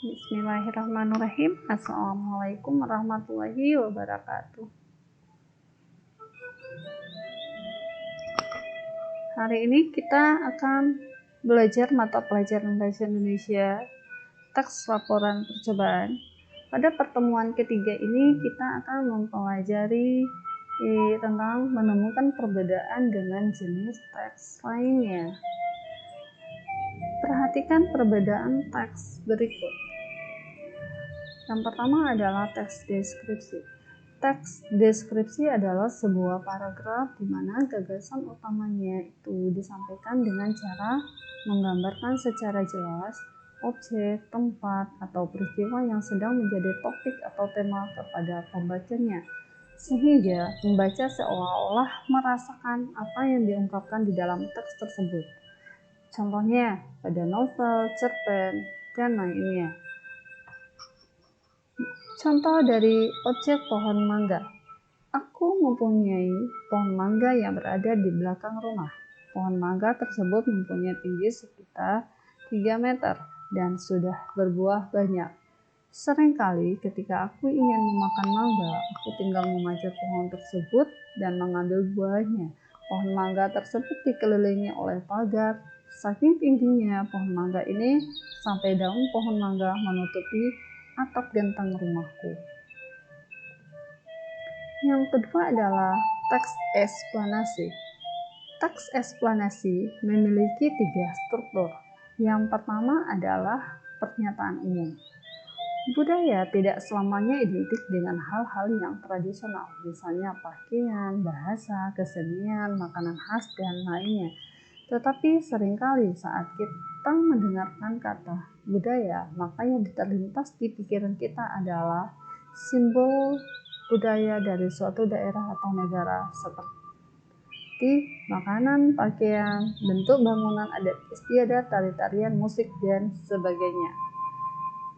Bismillahirrahmanirrahim. Assalamualaikum warahmatullahi wabarakatuh. Hari ini kita akan belajar mata pelajaran Bahasa Indonesia teks laporan percobaan. Pada pertemuan ketiga ini kita akan mempelajari tentang menemukan perbedaan dengan jenis teks lainnya. Perhatikan perbedaan teks berikut. Yang pertama adalah teks deskripsi. Teks deskripsi adalah sebuah paragraf di mana gagasan utamanya itu disampaikan dengan cara menggambarkan secara jelas objek, tempat, atau peristiwa yang sedang menjadi topik atau tema kepada pembacanya, sehingga pembaca seolah-olah merasakan apa yang diungkapkan di dalam teks tersebut. Contohnya pada novel, cerpen, dan lainnya. Contoh dari objek pohon mangga. Aku mempunyai pohon mangga yang berada di belakang rumah. Pohon mangga tersebut mempunyai tinggi sekitar 3 meter dan sudah berbuah banyak. Seringkali ketika aku ingin memakan mangga, aku tinggal memanjat pohon tersebut dan mengambil buahnya. Pohon mangga tersebut dikelilingi oleh pagar. Saking tingginya pohon mangga ini sampai daun pohon mangga menutupi atap genteng rumahku. Yang kedua adalah teks eksplanasi. Teks eksplanasi memiliki 3 struktur. Yang pertama adalah pernyataan umum. Budaya tidak selamanya identik dengan hal-hal yang tradisional, misalnya pakaian, bahasa, kesenian, makanan khas, dan lainnya. Tetapi seringkali saat kita mendengarkan kata budaya, maka yang terlintas di pikiran kita adalah simbol budaya dari suatu daerah atau negara seperti makanan, pakaian, bentuk bangunan adat istiadat, tari-tarian, musik, dan sebagainya.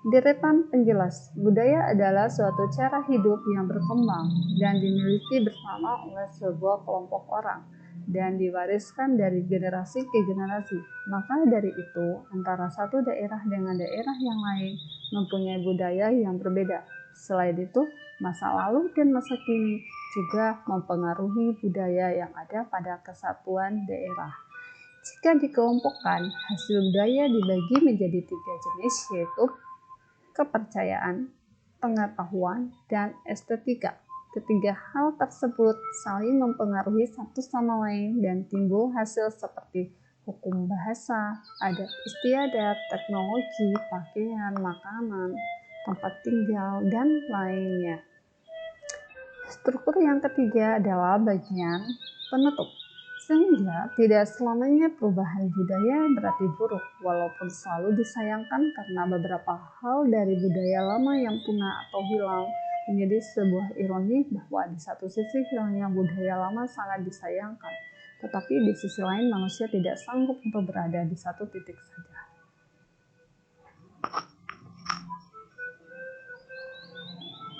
Deretan penjelas. Budaya adalah suatu cara hidup yang berkembang dan dimiliki bersama oleh sebuah kelompok orang dan diwariskan dari generasi ke generasi. Maka dari itu, antara satu daerah dengan daerah yang lain mempunyai budaya yang berbeda. Selain itu, masa lalu dan masa kini juga mempengaruhi budaya yang ada pada kesatuan daerah. Jika dikelompokkan, hasil budaya dibagi menjadi 3 jenis, yaitu kepercayaan, pengetahuan, dan estetika. Ketiga hal tersebut saling mempengaruhi satu sama lain dan timbul hasil seperti hukum bahasa, adat istiadat, teknologi, pakaian, makanan, tempat tinggal, dan lainnya. Struktur yang ketiga adalah bagian penutup. Sehingga tidak selamanya perubahan budaya berarti buruk, walaupun selalu disayangkan karena beberapa hal dari budaya lama yang punah atau hilang menjadi sebuah ironi bahwa di satu sisi hilangnya budaya lama sangat disayangkan, tetapi di sisi lain manusia tidak sanggup untuk berada di satu titik saja.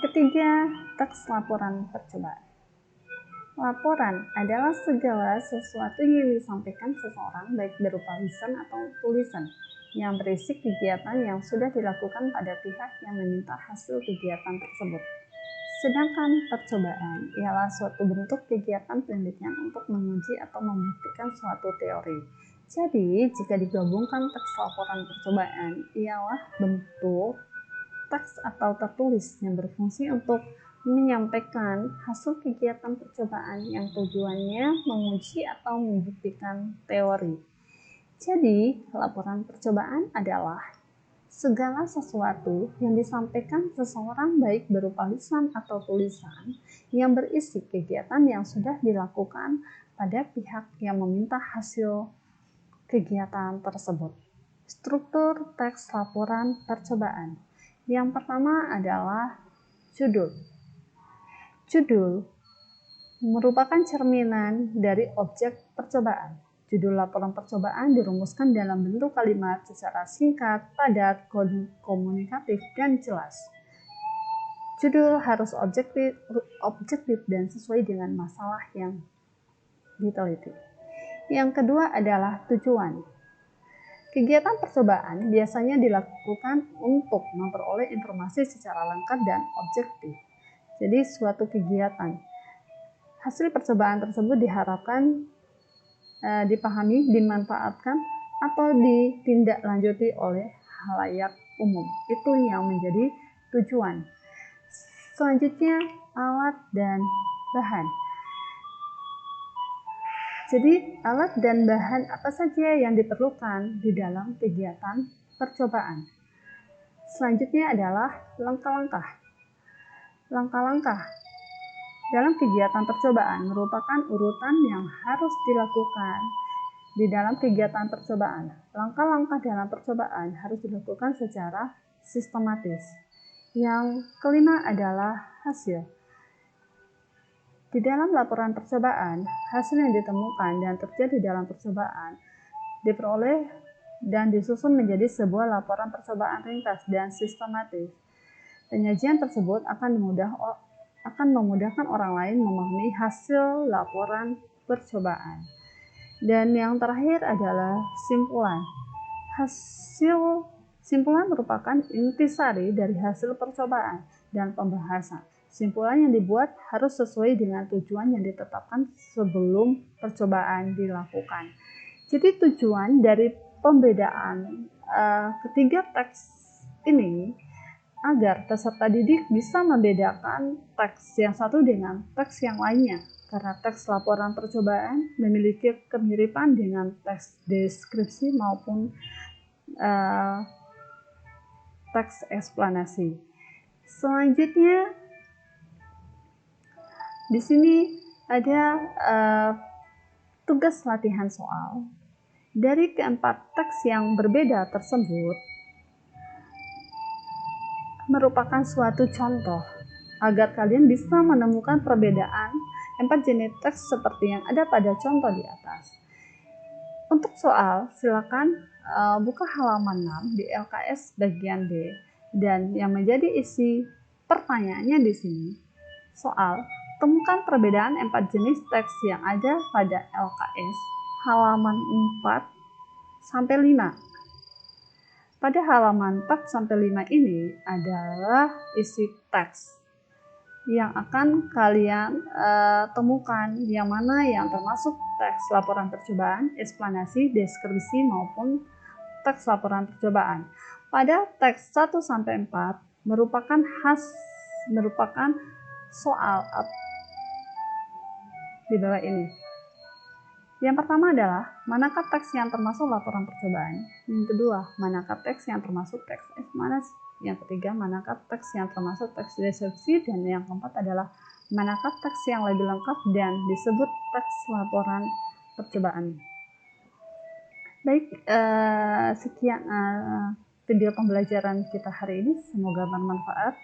Ketiga, teks laporan percobaan. Laporan adalah segala sesuatu yang disampaikan seseorang baik berupa lisan atau tulisan yang berisi kegiatan yang sudah dilakukan pada pihak yang meminta hasil kegiatan tersebut. Sedangkan percobaan ialah suatu bentuk kegiatan penelitian untuk menguji atau membuktikan suatu teori. Jadi, jika digabungkan teks laporan percobaan ialah bentuk teks atau tertulis yang berfungsi untuk menyampaikan hasil kegiatan percobaan yang tujuannya menguji atau membuktikan teori. Jadi, laporan percobaan adalah segala sesuatu yang disampaikan seseorang baik berupa lisan atau tulisan yang berisi kegiatan yang sudah dilakukan pada pihak yang meminta hasil kegiatan tersebut. Struktur teks laporan percobaan. Yang pertama adalah judul. Judul merupakan cerminan dari objek percobaan. Judul laporan percobaan dirumuskan dalam bentuk kalimat secara singkat, padat, komunikatif, dan jelas. Judul harus objektif dan sesuai dengan masalah yang diteliti. Yang kedua adalah tujuan. Kegiatan percobaan biasanya dilakukan untuk memperoleh informasi secara lengkap dan objektif. Jadi suatu kegiatan. Hasil percobaan tersebut diharapkan dipahami, dimanfaatkan, atau ditindaklanjuti oleh khalayak umum. Itu yang menjadi tujuan. Selanjutnya, alat dan bahan. Jadi, alat dan bahan apa saja yang diperlukan di dalam kegiatan percobaan? Selanjutnya adalah langkah-langkah. Langkah-langkah dalam kegiatan percobaan merupakan urutan yang harus dilakukan di dalam kegiatan percobaan. Langkah-langkah dalam percobaan harus dilakukan secara sistematis. Yang kelima adalah hasil. Di dalam laporan percobaan, hasil yang ditemukan dan terjadi dalam percobaan diperoleh dan disusun menjadi sebuah laporan percobaan ringkas dan sistematis. Penyajian tersebut akan memudahkan orang lain memahami hasil laporan percobaan. Dan yang terakhir adalah simpulan. Simpulan merupakan intisari dari hasil percobaan dan pembahasan. Simpulan yang dibuat harus sesuai dengan tujuan yang ditetapkan sebelum percobaan dilakukan. Jadi tujuan dari pembedaan ketiga teks ini agar peserta didik bisa membedakan teks yang satu dengan teks yang lainnya. Karena teks laporan percobaan memiliki kemiripan dengan teks deskripsi maupun teks eksplanasi. Selanjutnya, di sini ada tugas latihan soal. Dari keempat teks yang berbeda tersebut merupakan suatu contoh agar kalian bisa menemukan perbedaan 4 jenis teks seperti yang ada pada contoh di atas. Untuk soal, silakan buka halaman 6 di LKS bagian B, dan yang menjadi isi pertanyaannya di sini. Soal, temukan perbedaan 4 jenis teks yang ada pada LKS halaman 4 sampai 5. Pada halaman 4 sampai 5 ini adalah isi teks yang akan kalian temukan, yang mana yang termasuk teks laporan percobaan, eksplanasi, deskripsi maupun teks laporan percobaan. Pada teks 1 sampai 4 merupakan soal di bawah ini. Yang pertama adalah manakah teks yang termasuk laporan percobaan? Yang kedua, manakah teks yang termasuk teks eksplanasi? Yang ketiga, manakah teks yang termasuk teks deskripsi? Dan yang keempat adalah manakah teks yang lebih lengkap dan disebut teks laporan percobaan? Baik, sekian video pembelajaran kita hari ini. Semoga bermanfaat.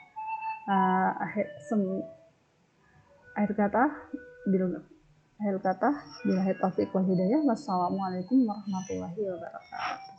Akhir kata, billahi taufiq wal hidayah. Wassalamualaikum warahmatullahi wabarakatuh.